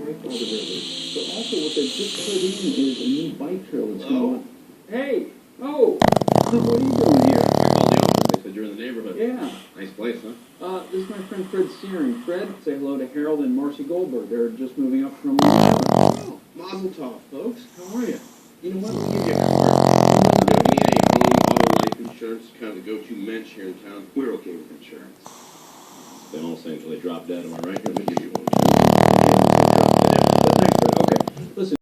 right by the river. So also what they just put in is a new bike trail that's going. Hey! Oh! What are you doing here? I called the office. They said you're in the neighborhood. Yeah. Nice place, huh? This is my friend Fred Searing. Fred, say hello to Harold and Marcy Goldberg. They're just moving up from Louisiana. Oh, Mazel Tov, folks. How are you? You know what? Let me give you a card. If you need any home, auto, life insurance, kind of the go-to mensch here in town. We're okay with insurance. It's been all the same until they drop dead. Am I right? Here, let me give you one.